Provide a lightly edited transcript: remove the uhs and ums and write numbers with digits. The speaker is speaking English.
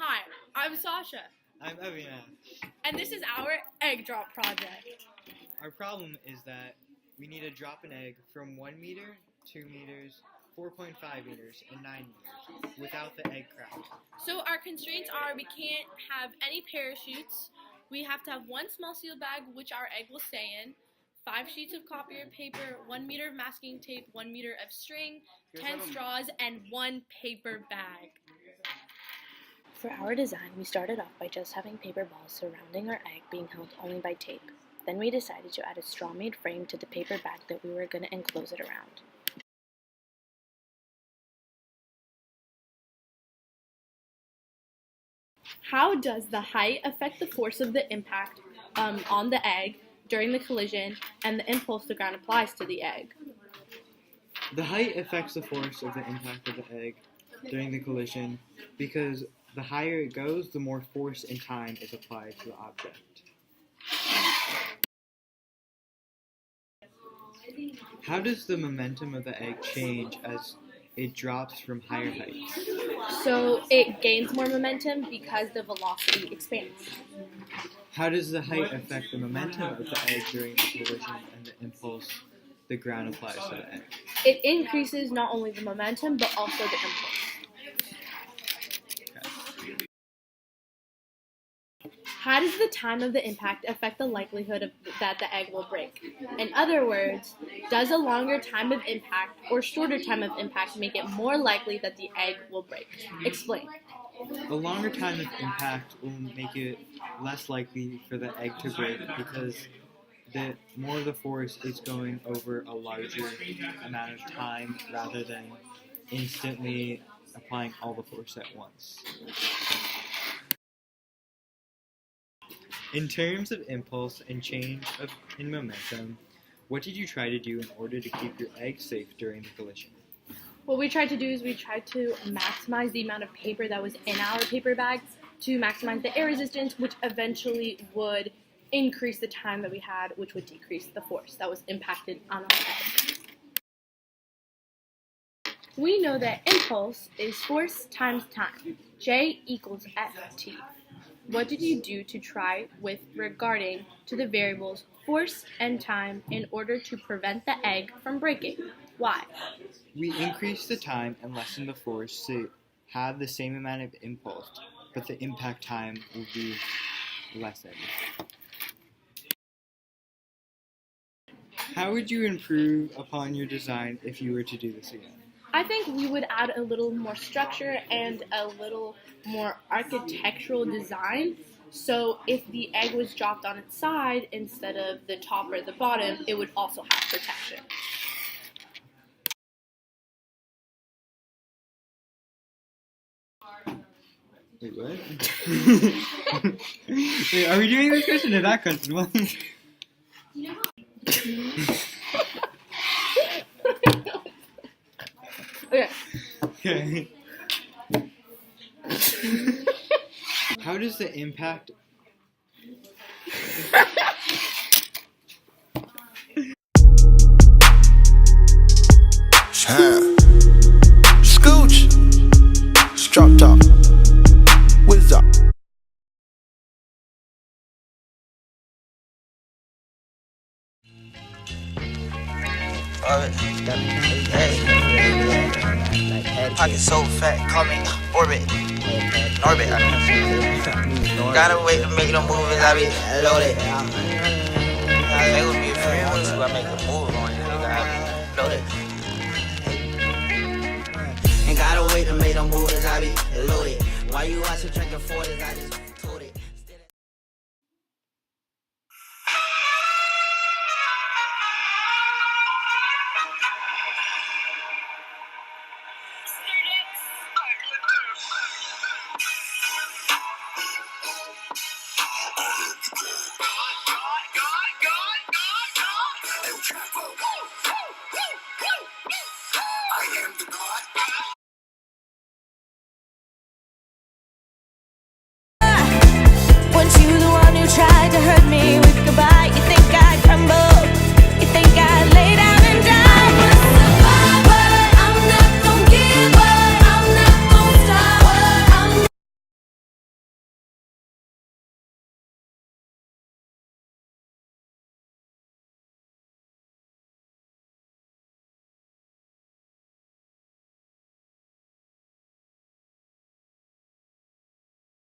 Hi, I'm Sasha, I'm Avina. and this is our egg drop project. Our problem is that we need to drop an egg from 1 meter, 2 meters, 4.5 meters, and 9 meters without the egg cracking. So our constraints are we can't have any parachutes, we have to have one small seal bag which our egg will stay in, 5 sheets of copier paper, 1 meter of masking tape, 1 meter of string, 10 straws, and 1 paper bag. For our design, we started off by just having paper balls surrounding our egg being held only by tape. Then we decided to add a straw-made frame to the paper bag that we were going to enclose it around. How does the height affect the force of the impact on the egg during the collision and the impulse the ground applies to the egg? The height affects the force of the impact of the egg during the collision because the higher it goes, the more force and time is applied to the object. How does the momentum of the egg change as it drops from higher heights? So it gains more momentum because the velocity expands. How does the height affect the momentum of the egg during the collision and the impulse the ground applies to the egg? It increases not only the momentum but also the impulse. How does the time of the impact affect the likelihood that the egg will break? In other words, does a longer time of impact or shorter time of impact make it more likely that the egg will break? Explain. A longer time of impact will make it less likely for the egg to break because the more of the force is going over a larger amount of time rather than instantly applying all the force at once. In terms of impulse and change in momentum, what did you try to do in order to keep your egg safe during the collision? What we tried to do is we tried to maximize the amount of paper that was in our paper bag to maximize the air resistance, which eventually would increase the time that we had, which would decrease the force that was impacted on our egg. We know that impulse is force times time. J equals Ft. What did you do to try with regarding to the variables force and time in order to prevent the egg from breaking? Why? We increased the time and lessened the force to have the same amount of impulse, but the impact time will be lessened. How would you improve upon your design if you were to do this again? I think we would add a little more structure and a little more architectural design. So if the egg was dropped on its side instead of the top or the bottom, it would also have protection. Wait, what? Wait, are we doing this question or that question? What? Okay. How does the impact... Scooch, strop top, whiz up. Pocket so fat, call me Orbit. Norbit. Gotta wait to make no movies, I be loaded. They would be free once I make a move on you, nigga. I be loaded. Ain't gotta wait to make no movies, I be loaded. Why you watching drinking 40s? I just